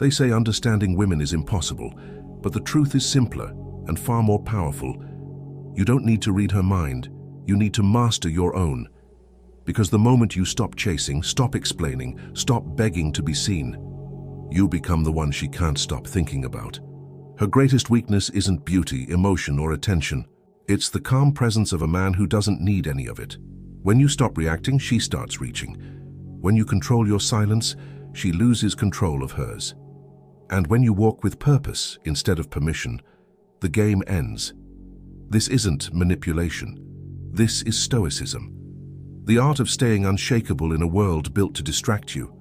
They say understanding women is impossible, but the truth is simpler and far more powerful. You don't need to read her mind. You need to master your own. Because the moment you stop chasing, stop explaining, stop begging to be seen, you become the one she can't stop thinking about. Her greatest weakness isn't beauty, emotion, or attention. It's the calm presence of a man who doesn't need any of it. When you stop reacting, she starts reaching. When you control your silence, she loses control of hers. And when you walk with purpose instead of permission, the game ends. This isn't manipulation. This is Stoicism. The art of staying unshakable in a world built to distract you.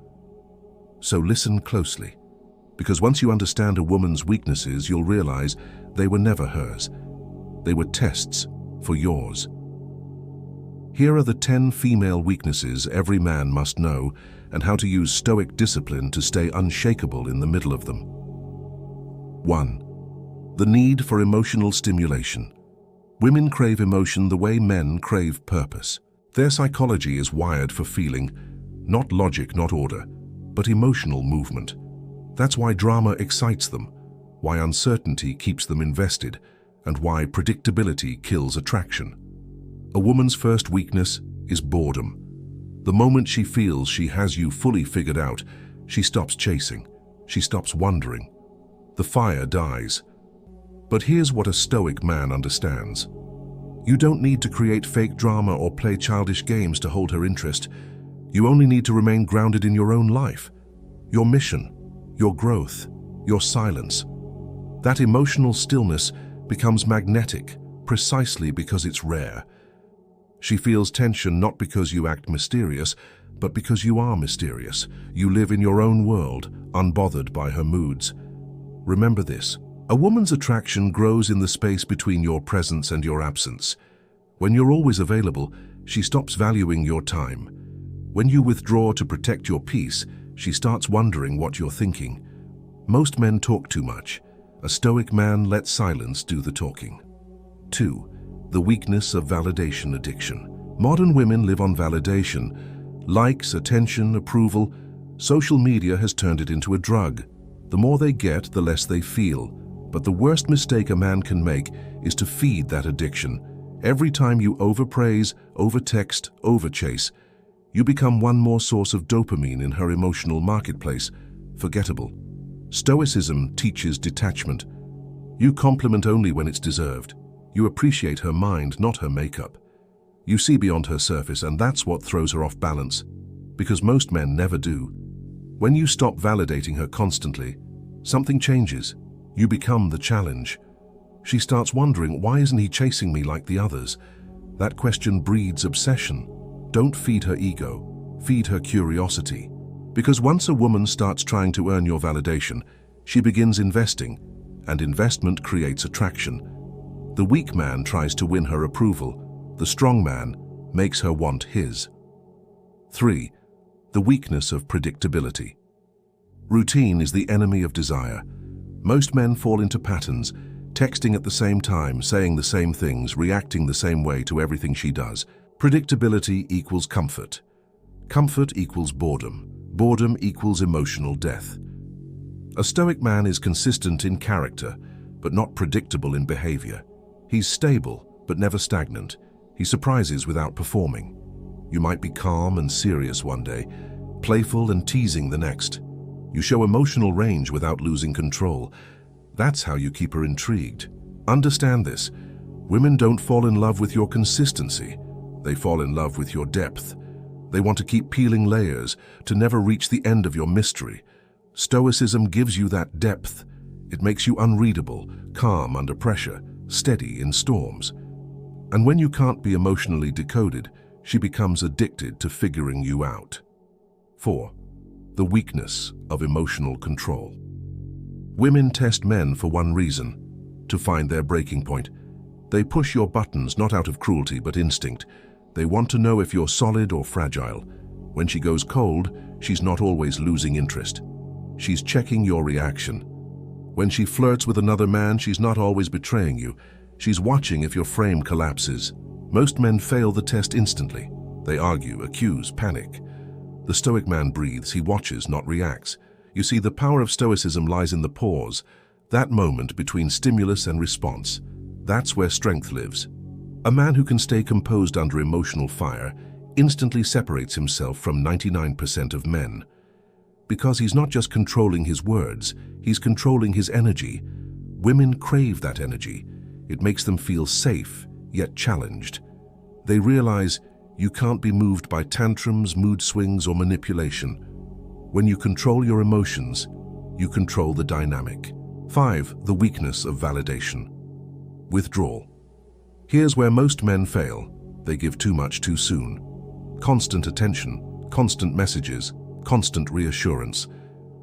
So listen closely, because once you understand a woman's weaknesses, you'll realize they were never hers. They were tests for yours. Here are the 10 female weaknesses every man must know and how to use Stoic discipline to stay unshakable in the middle of them. 1. The need for emotional stimulation. Women crave emotion the way men crave purpose. Their psychology is wired for feeling, not logic, not order, but emotional movement. That's why drama excites them, why uncertainty keeps them invested, and why predictability kills attraction. A woman's first weakness is boredom. The moment she feels she has you fully figured out, she stops chasing, she stops wondering. The fire dies. But here's what a Stoic man understands. You don't need to create fake drama or play childish games to hold her interest. You only need to remain grounded in your own life, your mission, your growth, your silence. That emotional stillness becomes magnetic precisely because it's rare. She feels tension not because you act mysterious, but because you are mysterious. You live in your own world, unbothered by her moods. Remember this. A woman's attraction grows in the space between your presence and your absence. When you're always available, she stops valuing your time. When you withdraw to protect your peace, she starts wondering what you're thinking. Most men talk too much. A Stoic man lets silence do the talking. 2. The weakness of validation addiction. Modern women live on validation. Likes, attention, approval. Social media has turned it into a drug. The more they get, the less they feel. But the worst mistake a man can make is to feed that addiction. Every time you overpraise, overtext, overchase, you become one more source of dopamine in her emotional marketplace. Forgettable. Stoicism teaches detachment. You compliment only when it's deserved. You appreciate her mind, not her makeup. You see beyond her surface, and that's what throws her off balance, because most men never do. When you stop validating her constantly, something changes. You become the challenge. She starts wondering, why isn't he chasing me like the others? That question breeds obsession. Don't feed her ego, feed her curiosity. Because once a woman starts trying to earn your validation, she begins investing, and investment creates attraction. The weak man tries to win her approval. The strong man makes her want his. 3. The weakness of predictability. Routine is the enemy of desire. Most men fall into patterns, texting at the same time, saying the same things, reacting the same way to everything she does. Predictability equals comfort. Comfort equals boredom. Boredom equals emotional death. A Stoic man is consistent in character, but not predictable in behavior. He's stable, but never stagnant. He surprises without performing. You might be calm and serious one day, playful and teasing the next. You show emotional range without losing control. That's how you keep her intrigued. Understand this. Women don't fall in love with your consistency. They fall in love with your depth. They want to keep peeling layers, to never reach the end of your mystery. Stoicism gives you that depth. It makes you unreadable, calm under pressure, steady in storms. And when you can't be emotionally decoded, she becomes addicted to figuring you out. 4. The weakness of emotional control. Women test men for one reason: to find their breaking point. They push your buttons not out of cruelty but instinct. They want to know if you're solid or fragile. When she goes cold, she's not always losing interest. She's checking your reaction. When she flirts with another man, she's not always betraying you. She's watching if your frame collapses. Most men fail the test instantly. They argue, accuse, panic. The Stoic man breathes. He watches, not reacts. You see, the power of Stoicism lies in the pause, that moment between stimulus and response. That's where strength lives. A man who can stay composed under emotional fire instantly separates himself from 99% of men. Because he's not just controlling his words, he's controlling his energy. Women crave that energy. It makes them feel safe, yet challenged. They realize you can't be moved by tantrums, mood swings, or manipulation. When you control your emotions, you control the dynamic. 5. The weakness of validation. Withdrawal. Here's where most men fail. They give too much too soon. Constant attention, constant messages, constant reassurance.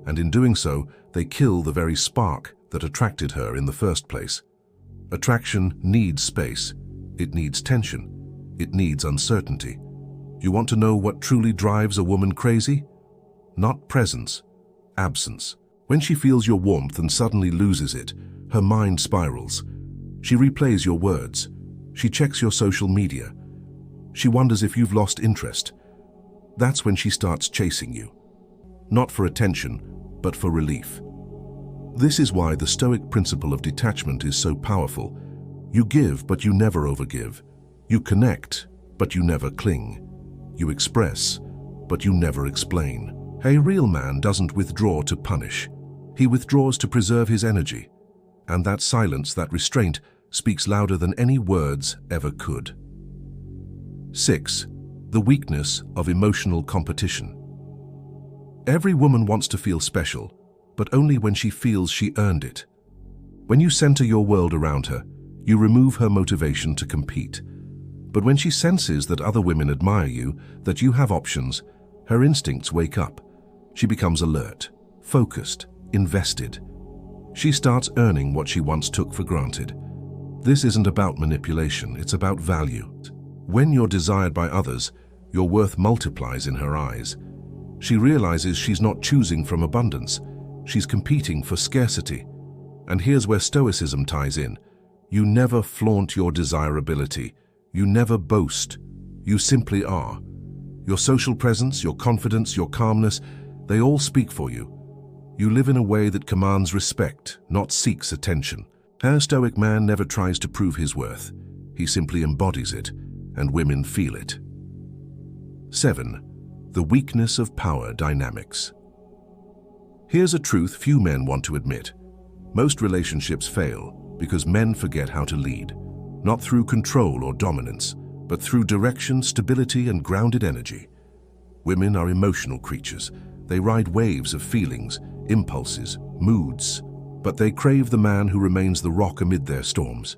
And in doing so, they kill the very spark that attracted her in the first place. Attraction needs space. It needs tension. It needs uncertainty. You want to know what truly drives a woman crazy? Not presence, absence. When she feels your warmth and suddenly loses it, her mind spirals. She replays your words. She checks your social media. She wonders if you've lost interest. That's when she starts chasing you. Not for attention, but for relief. This is why the Stoic principle of detachment is so powerful. You give, but you never overgive. You connect, but you never cling. You express, but you never explain. A real man doesn't withdraw to punish. He withdraws to preserve his energy. And that silence, that restraint, speaks louder than any words ever could. 6. The weakness of emotional competition. Every woman wants to feel special, but only when she feels she earned it. When you center your world around her, you remove her motivation to compete. But when she senses that other women admire you, that you have options, her instincts wake up. She becomes alert, focused, invested. She starts earning what she once took for granted. This isn't about manipulation, it's about value. When you're desired by others, your worth multiplies in her eyes. She realizes she's not choosing from abundance, she's competing for scarcity. And here's where Stoicism ties in. You never flaunt your desirability. You never boast. You simply are. Your social presence, your confidence, your calmness, they all speak for you. You live in a way that commands respect, not seeks attention. A Stoic man never tries to prove his worth. He simply embodies it, and women feel it. 7. The weakness of power dynamics. Here's a truth few men want to admit. Most relationships fail because men forget how to lead, not through control or dominance, but through direction, stability, and grounded energy. Women are emotional creatures. They ride waves of feelings, impulses, moods, but they crave the man who remains the rock amid their storms.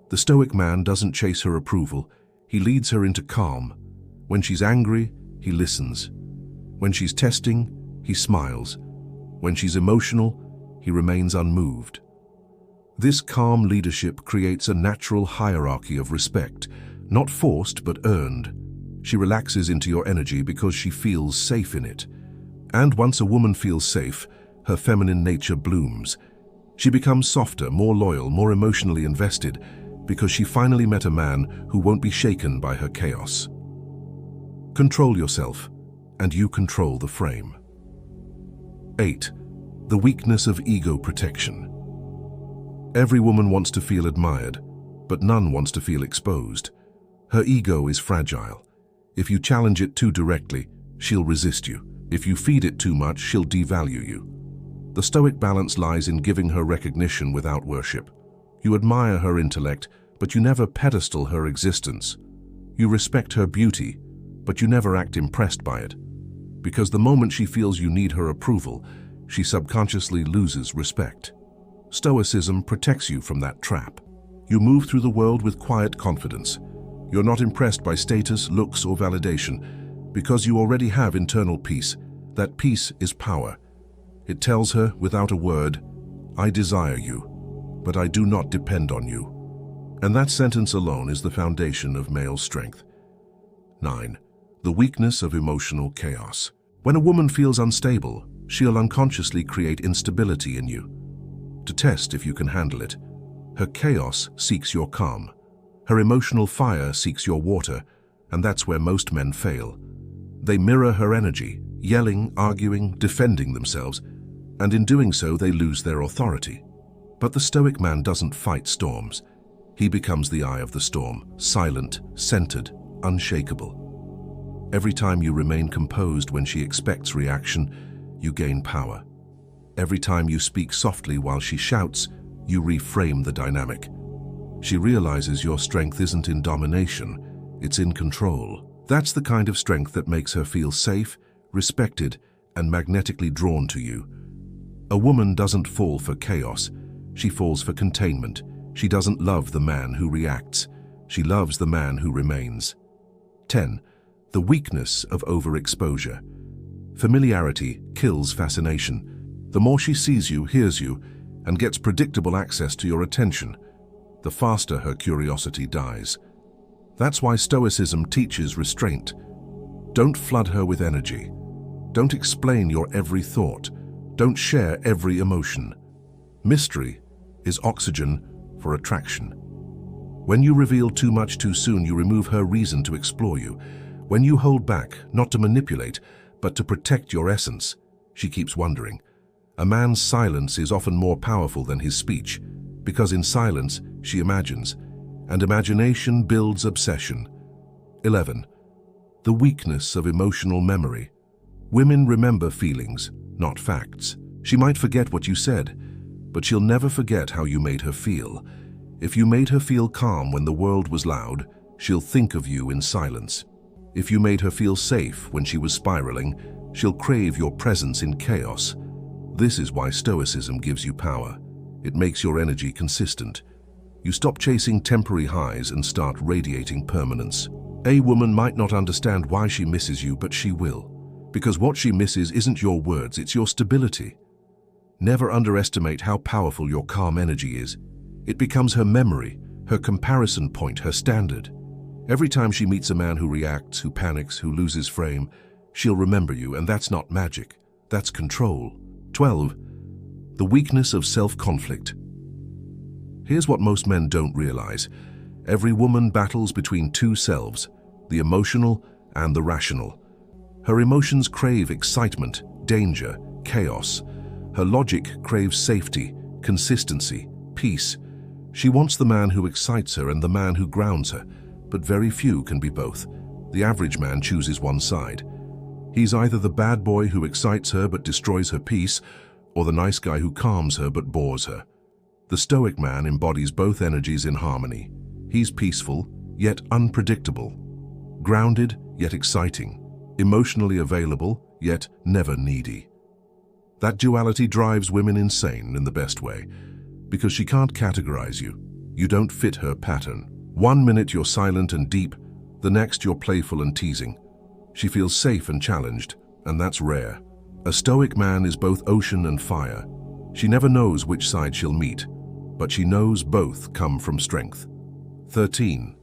The Stoic man doesn't chase her approval. He leads her into calm. When she's angry, he listens. When she's testing, he smiles. When she's emotional, he remains unmoved. This calm leadership creates a natural hierarchy of respect, not forced but earned. She relaxes into your energy because she feels safe in it. And once a woman feels safe, her feminine nature blooms. She becomes softer, more loyal, more emotionally invested, because she finally met a man who won't be shaken by her chaos. Control yourself, and you control the frame. 8. The weakness of ego protection. Every woman wants to feel admired, but none wants to feel exposed. Her ego is fragile. If you challenge it too directly, she'll resist you. If you feed it too much, she'll devalue you. The Stoic balance lies in giving her recognition without worship. You admire her intellect, but you never pedestal her existence. You respect her beauty, but you never act impressed by it. Because the moment she feels you need her approval, she subconsciously loses respect. Stoicism protects you from that trap. You move through the world with quiet confidence. You're not impressed by status, looks, or validation, because you already have internal peace. That peace is power. It tells her, without a word, I desire you, but I do not depend on you. And that sentence alone is the foundation of male strength. 9. The weakness of emotional chaos. When a woman feels unstable, she'll unconsciously create instability in you. To test if you can handle it, her chaos seeks your calm. Her emotional fire seeks your water, and that's where most men fail. They mirror her energy, yelling, arguing, defending themselves, and in doing so they lose their authority. But the Stoic man doesn't fight storms. He becomes the eye of the storm, silent, centered, unshakable. Every time you remain composed when she expects reaction, you gain power. Every time you speak softly while she shouts, you reframe the dynamic. She realizes your strength isn't in domination, it's in control. That's the kind of strength that makes her feel safe, respected, and magnetically drawn to you. A woman doesn't fall for chaos, she falls for containment. She doesn't love the man who reacts, she loves the man who remains. 10. The weakness of overexposure. Familiarity kills fascination. The more she sees you, hears you, and gets predictable access to your attention, the faster her curiosity dies. That's why Stoicism teaches restraint. Don't flood her with energy. Don't explain your every thought. Don't share every emotion. Mystery is oxygen for attraction. When you reveal too much too soon, you remove her reason to explore you. When you hold back, not to manipulate, but to protect your essence, she keeps wondering. A man's silence is often more powerful than his speech, because in silence she imagines, and imagination builds obsession. 11. The weakness of emotional memory. Women remember feelings, not facts. She might forget what you said, but she'll never forget how you made her feel. If you made her feel calm when the world was loud, she'll think of you in silence. If you made her feel safe when she was spiraling, she'll crave your presence in chaos. This is why Stoicism gives you power. It makes your energy consistent. You stop chasing temporary highs and start radiating permanence. A woman might not understand why she misses you, but she will. Because what she misses isn't your words, it's your stability. Never underestimate how powerful your calm energy is. It becomes her memory, her comparison point, her standard. Every time she meets a man who reacts, who panics, who loses frame, she'll remember you, and that's not magic, that's control. 12. The weakness of self-conflict. Here's what most men don't realize. Every woman battles between two selves, the emotional and the rational. Her emotions crave excitement, danger, chaos. Her logic craves safety, consistency, peace. She wants the man who excites her and the man who grounds her, but very few can be both. The average man chooses one side. He's either the bad boy who excites her but destroys her peace, or the nice guy who calms her but bores her. The Stoic man embodies both energies in harmony. He's peaceful, yet unpredictable. Grounded, yet exciting. Emotionally available, yet never needy. That duality drives women insane in the best way, because she can't categorize you. You don't fit her pattern. 1 minute you're silent and deep, the next you're playful and teasing. She feels safe and challenged, and that's rare. A Stoic man is both ocean and fire. She never knows which side she'll meet, but she knows both come from strength. 13.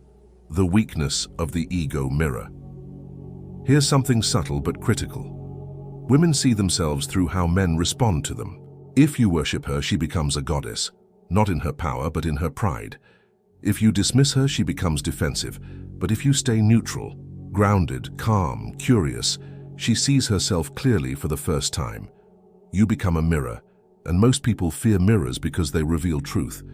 The weakness of the ego mirror. Here's something subtle but critical. Women see themselves through how men respond to them. If you worship her, she becomes a goddess, not in her power but in her pride. If you dismiss her, she becomes defensive, but if you stay neutral, grounded, calm, curious, she sees herself clearly for the first time. You become a mirror, and most people fear mirrors because they reveal truth.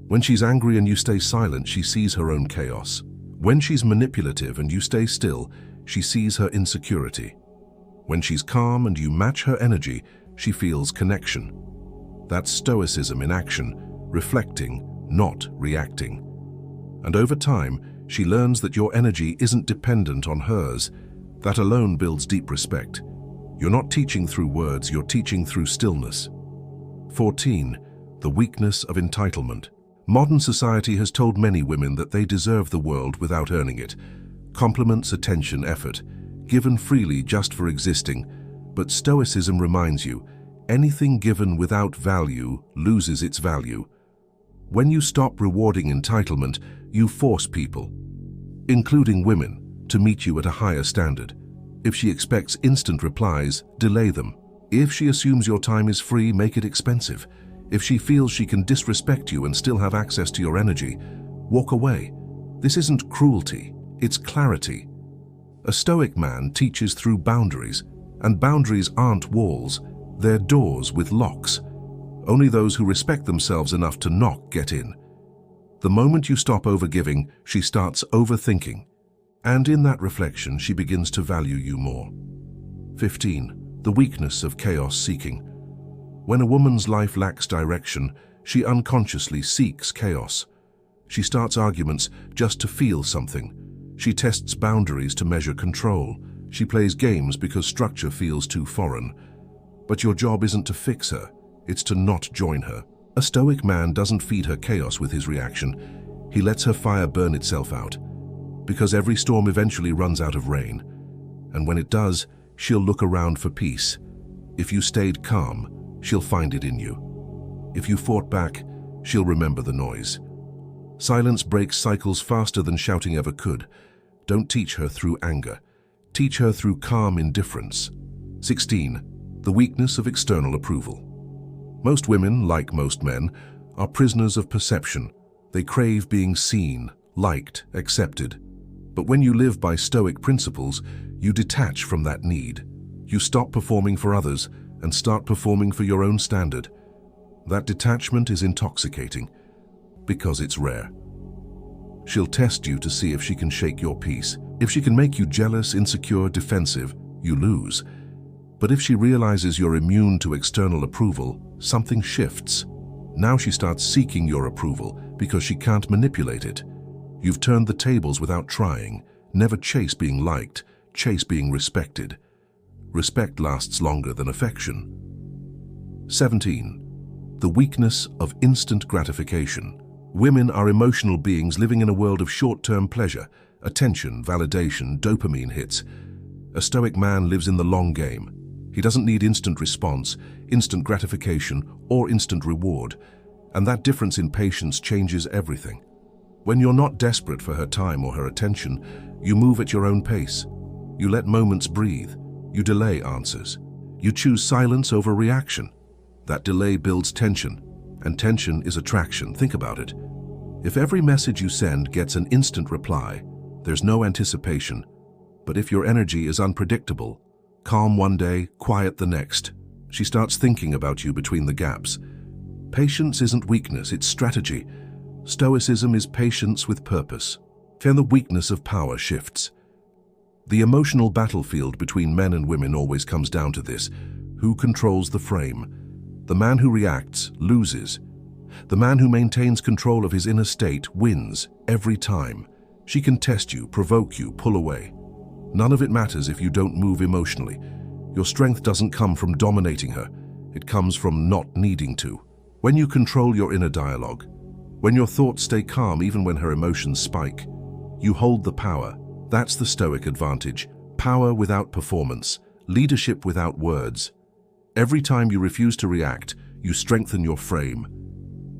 When she's angry and you stay silent, she sees her own chaos. When she's manipulative and you stay still, she sees her insecurity. When she's calm and you match her energy, she feels connection. That's Stoicism in action, reflecting, not reacting. And over time, she learns that your energy isn't dependent on hers. That alone builds deep respect. You're not teaching through words, you're teaching through stillness. 14. The weakness of entitlement. Modern society has told many women that they deserve the world without earning it. Compliments, attention, effort, given freely just for existing. But Stoicism reminds you, anything given without value loses its value. When you stop rewarding entitlement, you force people, including women, to meet you at a higher standard. If she expects instant replies, delay them. If she assumes your time is free, make it expensive. If she feels she can disrespect you and still have access to your energy, walk away. This isn't cruelty, it's clarity. A Stoic man teaches through boundaries, and boundaries aren't walls, They're doors with locks. Only those who respect themselves enough to knock get in. The moment you stop overgiving, she starts overthinking. And in that reflection, she begins to value you more. 15. The weakness of chaos seeking. When a woman's life lacks direction, she unconsciously seeks chaos. She starts arguments just to feel something. She tests boundaries to measure control. She plays games because structure feels too foreign. But your job isn't to fix her, it's to not join her. A Stoic man doesn't feed her chaos with his reaction. He lets her fire burn itself out. Because every storm eventually runs out of rain. And when it does, she'll look around for peace. If you stayed calm, she'll find it in you. If you fought back, she'll remember the noise. Silence breaks cycles faster than shouting ever could. Don't teach her through anger. Teach her through calm indifference. 16. The weakness of external approval. Most women, like most men, are prisoners of perception. They crave being seen, liked, accepted. But when you live by Stoic principles, you detach from that need. You stop performing for others and start performing for your own standard. That detachment is intoxicating because it's rare. She'll test you to see if she can shake your peace. If she can make you jealous, insecure, defensive, you lose. But if she realizes you're immune to external approval, something shifts. Now she starts seeking your approval because she can't manipulate it. You've turned the tables without trying. Never chase being liked, chase being respected. Respect lasts longer than affection. 17. The weakness of instant gratification. Women are emotional beings living in a world of short-term pleasure, attention, validation, dopamine hits. A Stoic man lives in the long game. He doesn't need instant response, instant gratification, or instant reward. And that difference in patience changes everything. When you're not desperate for her time or her attention, you move at your own pace. You let moments breathe. You delay answers. You choose silence over reaction. That delay builds tension, and tension is attraction. Think about it. If every message you send gets an instant reply, there's no anticipation. But if your energy is unpredictable, calm one day, quiet the next, she starts thinking about you between the gaps. Patience isn't weakness, it's strategy. Stoicism is patience with purpose. Then the weakness of power shifts. The emotional battlefield between men and women always comes down to this: who controls the frame? The man who reacts loses. The man who maintains control of his inner state wins every time. She can test you, provoke you, pull away. None of it matters if you don't move emotionally. Your strength doesn't come from dominating her. It comes from not needing to. When you control your inner dialogue, when your thoughts stay calm even when her emotions spike, you hold the power. That's the Stoic advantage. Power without performance, leadership without words. Every time you refuse to react, you strengthen your frame.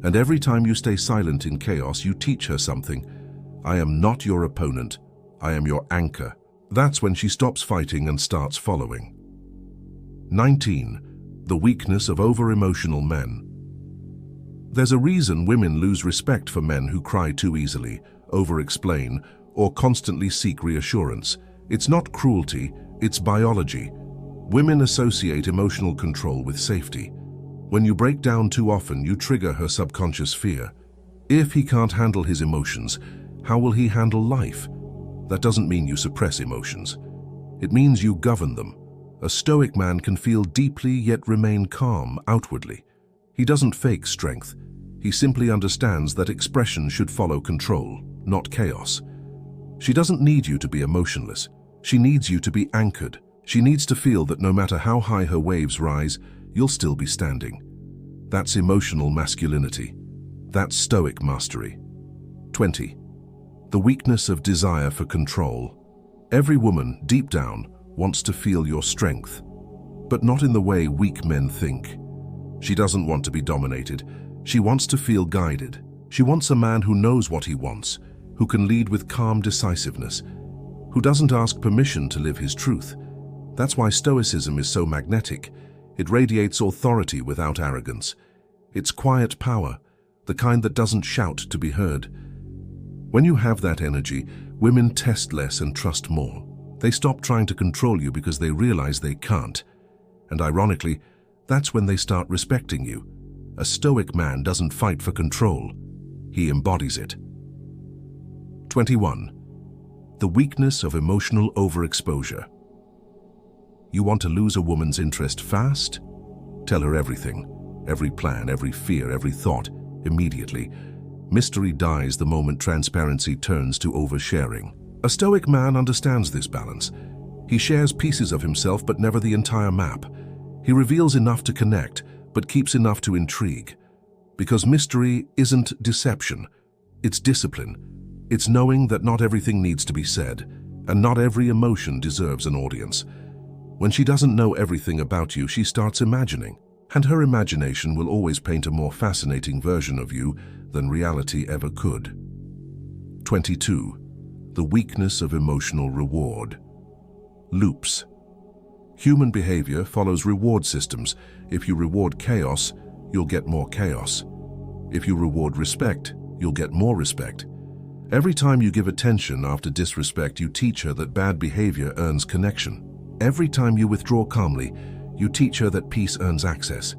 And every time you stay silent in chaos, you teach her something. I am not your opponent. I am your anchor. That's when she stops fighting and starts following. 19. The weakness of over-emotional men. There's a reason women lose respect for men who cry too easily, over-explain, or constantly seek reassurance. It's not cruelty, it's biology. Women associate emotional control with safety. When you break down too often, you trigger her subconscious fear. If he can't handle his emotions, how will he handle life? That doesn't mean you suppress emotions. It means you govern them. A Stoic man can feel deeply yet remain calm outwardly. He doesn't fake strength. He simply understands that expression should follow control, not chaos. She doesn't need you to be emotionless. She needs you to be anchored. She needs to feel that no matter how high her waves rise, you'll still be standing. That's emotional masculinity. That's Stoic mastery. 20. The weakness of desire for control. Every woman, deep down, wants to feel your strength, but not in the way weak men think. She doesn't want to be dominated. She wants to feel guided. She wants a man who knows what he wants, who can lead with calm decisiveness, who doesn't ask permission to live his truth. That's why Stoicism is so magnetic. It radiates authority without arrogance. It's quiet power, the kind that doesn't shout to be heard. When you have that energy, women test less and trust more. They stop trying to control you because they realize they can't. And ironically, That's when they start respecting you. A Stoic man doesn't fight for control. He embodies it. 21. The weakness of emotional overexposure. You want to lose a woman's interest fast? Tell her everything, every plan, every fear, every thought, immediately. Mystery dies the moment transparency turns to oversharing. A Stoic man understands this balance. He shares pieces of himself, but never the entire map. He reveals enough to connect, but keeps enough to intrigue. Because mystery isn't deception, it's discipline. It's knowing that not everything needs to be said, and not every emotion deserves an audience. When she doesn't know everything about you, she starts imagining, and her imagination will always paint a more fascinating version of you than reality ever could. 22. The weakness of emotional reward. Loops. Human behavior follows reward systems. If you reward chaos, you'll get more chaos. If you reward respect, you'll get more respect. Every time you give attention after disrespect, you teach her that bad behavior earns connection. Every time you withdraw calmly, you teach her that peace earns access.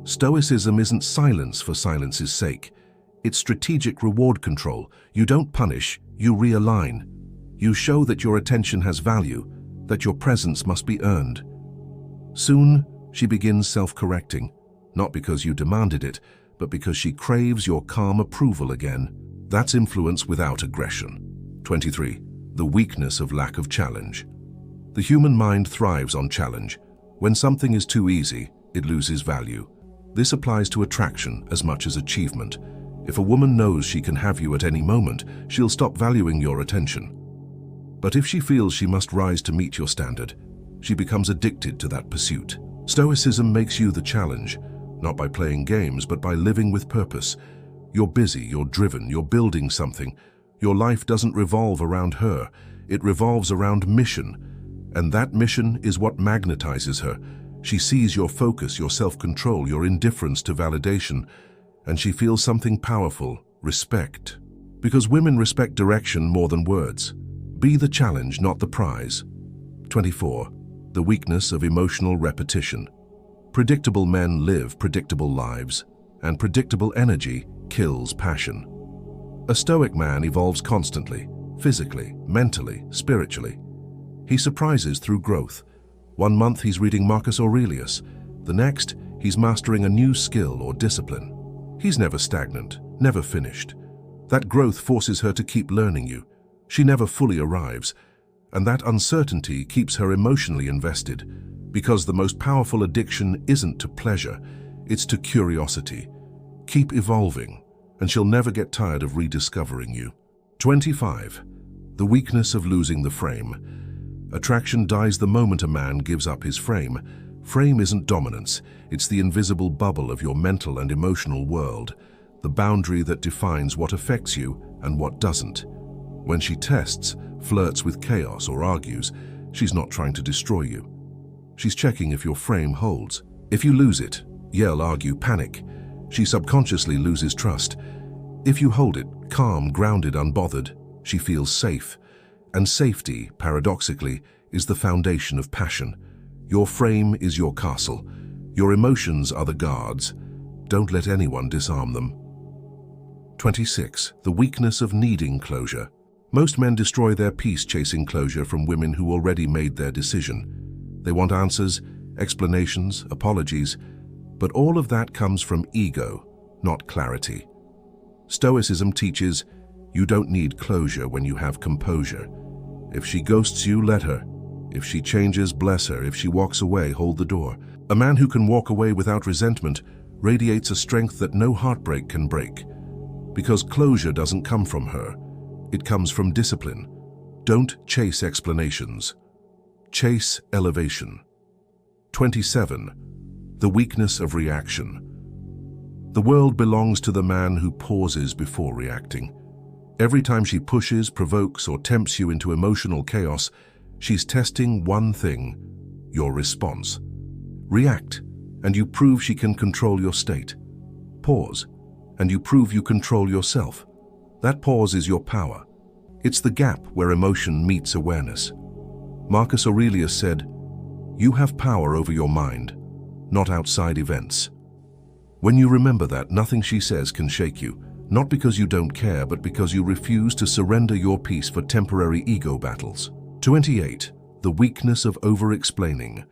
Stoicism isn't silence for silence's sake. It's strategic reward control. You don't punish, you realign. You show that your attention has value, that your presence must be earned. Soon, she begins self-correcting, not because you demanded it, but because she craves your calm approval again. That's influence without aggression. 23. The weakness of lack of challenge. The human mind thrives on challenge. When something is too easy, it loses value. This applies to attraction as much as achievement. If a woman knows she can have you at any moment, she'll stop valuing your attention. But if she feels she must rise to meet your standard, she becomes addicted to that pursuit. Stoicism makes you the challenge, not by playing games, but by living with purpose. You're busy, you're driven, you're building something. Your life doesn't revolve around her, it revolves around mission. And that mission is what magnetizes her. She sees your focus, your self-control, your indifference to validation, and she feels something powerful, respect. Because women respect direction more than words. Be the challenge, not the prize. 24. The weakness of emotional repetition. Predictable men live predictable lives, and predictable energy kills passion. A Stoic man evolves constantly, physically, mentally, spiritually. He surprises through growth. One month he's reading Marcus Aurelius. The next, he's mastering a new skill or discipline. He's never stagnant, never finished. That growth forces her to keep learning you. She never fully arrives, and that uncertainty keeps her emotionally invested, because the most powerful addiction isn't to pleasure, it's to curiosity. Keep evolving, and she'll never get tired of rediscovering you. 25. The weakness of losing the frame. Attraction dies the moment a man gives up his frame. Frame isn't dominance, it's the invisible bubble of your mental and emotional world, the boundary that defines what affects you and what doesn't. When she tests, flirts with chaos, or argues, she's not trying to destroy you. She's checking if your frame holds. If you lose it, yell, argue, panic, she subconsciously loses trust. If you hold it, calm, grounded, unbothered, she feels safe. And safety, paradoxically, is the foundation of passion. Your frame is your castle. Your emotions are the guards. Don't let anyone disarm them. 26. The weakness of needing closure. Most men destroy their peace chasing closure from women who already made their decision. They want answers, explanations, apologies, but all of that comes from ego, not clarity. Stoicism teaches you don't need closure when you have composure. If she ghosts you, let her. If she changes, bless her. If she walks away, hold the door. A man who can walk away without resentment radiates a strength that no heartbreak can break. Because closure doesn't come from her. It comes from discipline. Don't chase explanations. Chase elevation. 27. The weakness of reaction. The world belongs to the man who pauses before reacting. Every time she pushes, provokes, or tempts you into emotional chaos, she's testing one thing: your response. React, and you prove she can control your state. Pause, and you prove you control yourself. That pause is your power. It's the gap where emotion meets awareness. Marcus Aurelius said, "You have power over your mind. not outside events. When you remember that, nothing she says can shake you, not because you don't care, but because you refuse to surrender your peace for temporary ego battles. 28. The weakness of over-explaining.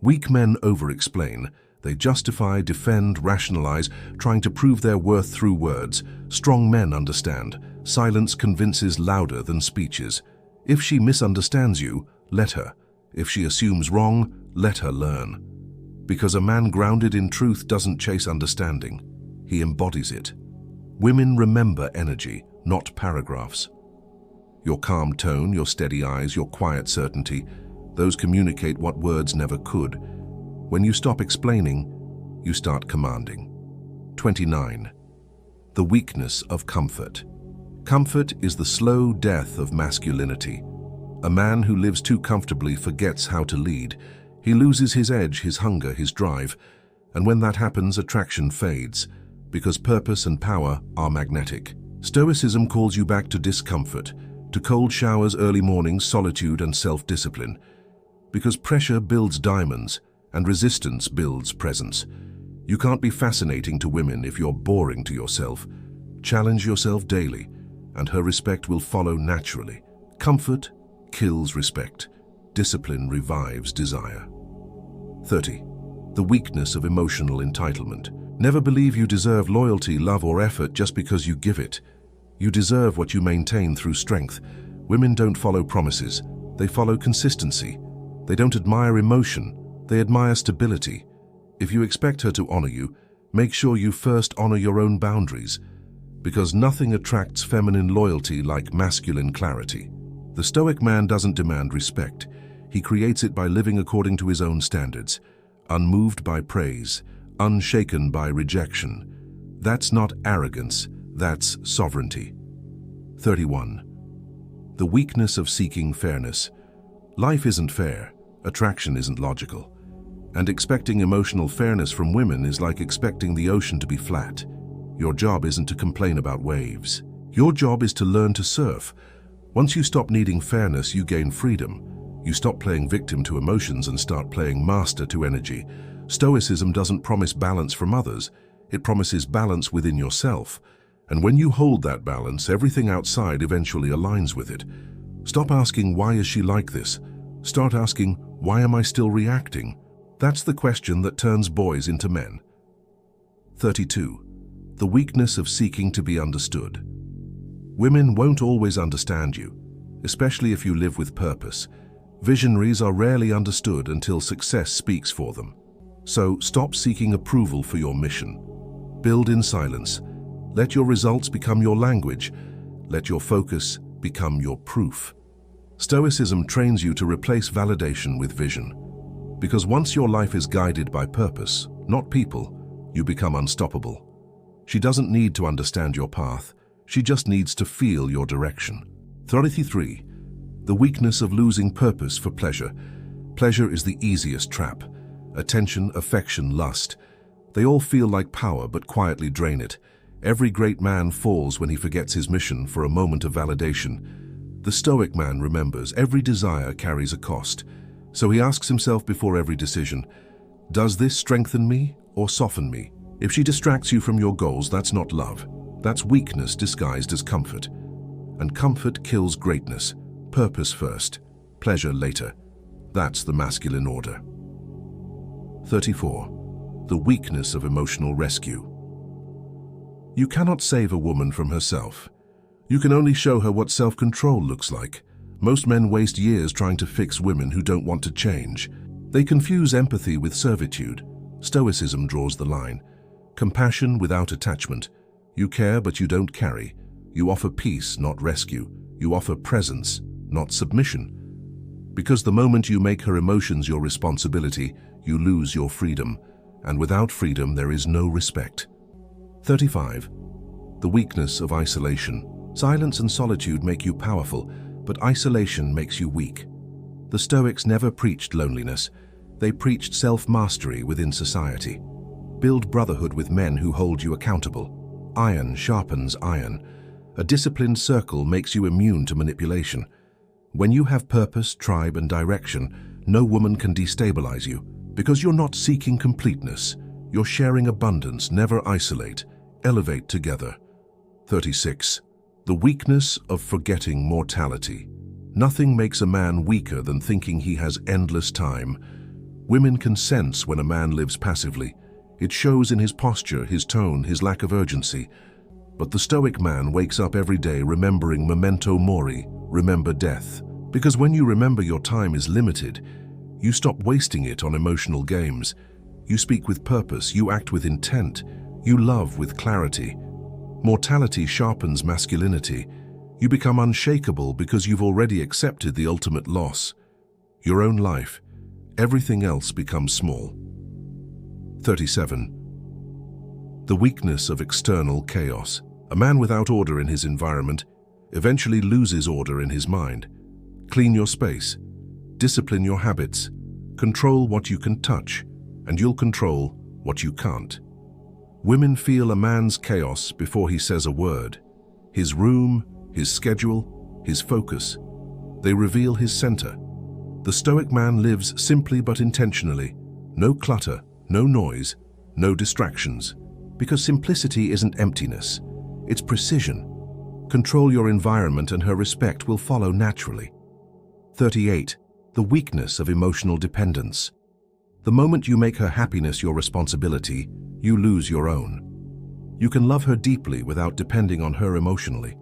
Weak men over-explain. They justify, defend, rationalize, trying to prove their worth through words. Strong men understand. Silence convinces louder than speeches. If she misunderstands you, let her. If she assumes wrong, let her learn. Because a man grounded in truth doesn't chase understanding. He embodies it. Women remember energy, not paragraphs. Your calm tone, your steady eyes, your quiet certainty, those communicate what words never could. When you stop explaining, you start commanding. 29. The weakness of comfort. Comfort is the slow death of masculinity. A man who lives too comfortably forgets how to lead. He loses his edge, his hunger, his drive. And when that happens, attraction fades, because purpose and power are magnetic. Stoicism calls you back to discomfort, to cold showers, early mornings, solitude, and self-discipline. Because pressure builds diamonds, and resistance builds presence. You can't be fascinating to women if you're boring to yourself. Challenge yourself daily, and her respect will follow naturally. Comfort kills respect. Discipline revives desire. 30. The weakness of emotional entitlement. Never believe you deserve loyalty, love, or effort just because you give it. You deserve what you maintain through strength. Women don't follow promises. They follow consistency. They don't admire emotion. They admire stability. If you expect her to honor you, make sure you first honor your own boundaries, because nothing attracts feminine loyalty like masculine clarity. The Stoic man doesn't demand respect. He creates it by living according to his own standards, unmoved by praise, unshaken by rejection. That's not arrogance, that's sovereignty. 31. The weakness of seeking fairness. Life isn't fair, attraction isn't logical. And expecting emotional fairness from women is like expecting the ocean to be flat. Your job isn't to complain about waves. Your job is to learn to surf. Once you stop needing fairness, you gain freedom. You stop playing victim to emotions and start playing master to energy. Stoicism doesn't promise balance from others. It promises balance within yourself. And when you hold that balance, everything outside eventually aligns with it. Stop asking, why is she like this? Start asking, why am I still reacting? That's the question that turns boys into men. 32. The weakness of seeking to be understood. Women won't always understand you, especially if you live with purpose. Visionaries are rarely understood until success speaks for them. So stop seeking approval for your mission. Build in silence. Let your results become your language. Let your focus become your proof. Stoicism trains you to replace validation with vision. Because once your life is guided by purpose, not people, you become unstoppable. She doesn't need to understand your path. She just needs to feel your direction. 33. The weakness of losing purpose for pleasure. Pleasure is the easiest trap. Attention, affection, lust. They all feel like power but quietly drain it. Every great man falls when he forgets his mission for a moment of validation. The Stoic man remembers every desire carries a cost. So he asks himself before every decision, does this strengthen me or soften me? If she distracts you from your goals, that's not love. That's weakness disguised as comfort. And comfort kills greatness. Purpose first, pleasure later. That's the masculine order. 34. The weakness of emotional rescue. You cannot save a woman from herself. You can only show her what self-control looks like. Most men waste years trying to fix women who don't want to change. They confuse empathy with servitude. Stoicism draws the line. Compassion without attachment. You care, but you don't carry. You offer peace, not rescue. You offer presence, not submission. Because the moment you make her emotions your responsibility, you lose your freedom. And without freedom, there is no respect. 35. The weakness of isolation. Silence and solitude make you powerful, but isolation makes you weak. The Stoics never preached loneliness. They preached self-mastery within society. Build brotherhood with men who hold you accountable. Iron sharpens iron. A disciplined circle makes you immune to manipulation. When you have purpose, tribe, and direction, no woman can destabilize you, Because you're not seeking completeness, you're sharing abundance. Never isolate, elevate together. 36. The weakness of forgetting mortality. Nothing makes a man weaker than thinking he has endless time. Women can sense when a man lives passively. It shows in his posture, his tone, his lack of urgency. But the Stoic man wakes up every day remembering memento mori, remember death. Because when you remember your time is limited, you stop wasting it on emotional games. You speak with purpose, you act with intent, you love with clarity. Mortality sharpens masculinity. You become unshakable because you've already accepted the ultimate loss. Your own life. Everything else becomes small. 37. The weakness of external chaos. A man without order in his environment eventually loses order in his mind. Clean your space. Discipline your habits. Control what you can touch, and you'll control what you can't. Women feel a man's chaos before he says a word. His room, his schedule, his focus. They reveal his center. The Stoic man lives simply but intentionally. No clutter, no noise, no distractions. Because simplicity isn't emptiness, it's precision. Control your environment and her respect will follow naturally. 38. The weakness of emotional dependence. The moment you make her happiness your responsibility, you lose your own. You can love her deeply without depending on her emotionally.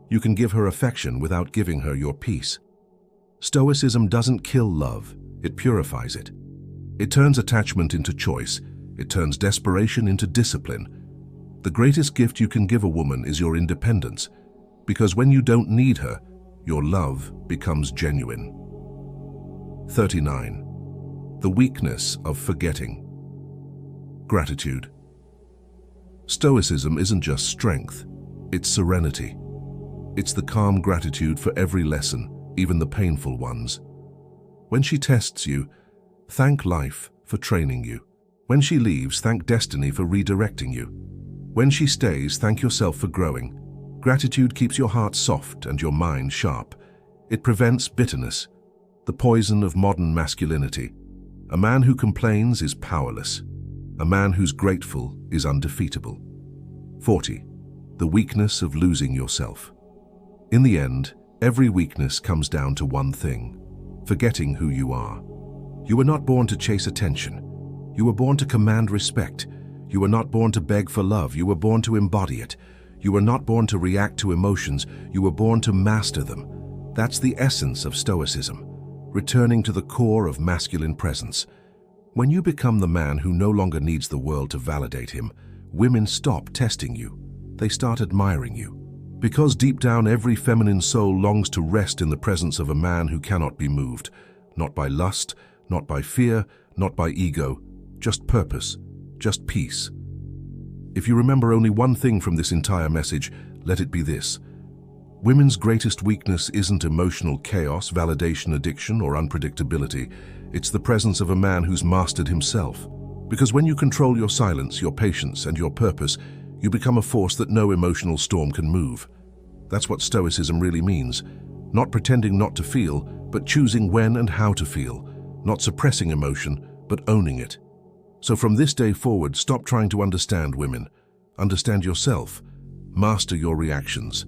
You can give her affection without giving her your peace. Stoicism doesn't kill love, it purifies it. It turns attachment into choice. It turns desperation into discipline. The greatest gift you can give a woman is your independence, because when you don't need her, your love becomes genuine. 39. The weakness of forgetting. Gratitude. Stoicism isn't just strength, it's serenity. It's the calm gratitude for every lesson, even the painful ones. When she tests you, thank life for training you. When she leaves, thank destiny for redirecting you. When she stays, thank yourself for growing. Gratitude keeps your heart soft and your mind sharp. It prevents bitterness, the poison of modern masculinity. A man who complains is powerless. A man who's grateful is undefeatable. 40. The weakness of losing yourself. In the end, every weakness comes down to one thing: forgetting who you are. You were not born to chase attention. You were born to command respect. You were not born to beg for love. You were born to embody it. You were not born to react to emotions. You were born to master them. That's the essence of Stoicism, returning to the core of masculine presence. When you become the man who no longer needs the world to validate him, women stop testing you. They start admiring you. Because deep down every feminine soul longs to rest in the presence of a man who cannot be moved, not by lust, not by fear, not by ego, just purpose, just peace. If you remember only one thing from this entire message, let it be this: women's greatest weakness isn't emotional chaos, validation addiction, or unpredictability. It's the presence of a man who's mastered himself. Because when you control your silence, your patience, and your purpose, you become a force that no emotional storm can move. That's what Stoicism really means. Not pretending not to feel, but choosing when and how to feel. Not suppressing emotion, but owning it. So from this day forward, stop trying to understand women. Understand yourself. Master your reactions.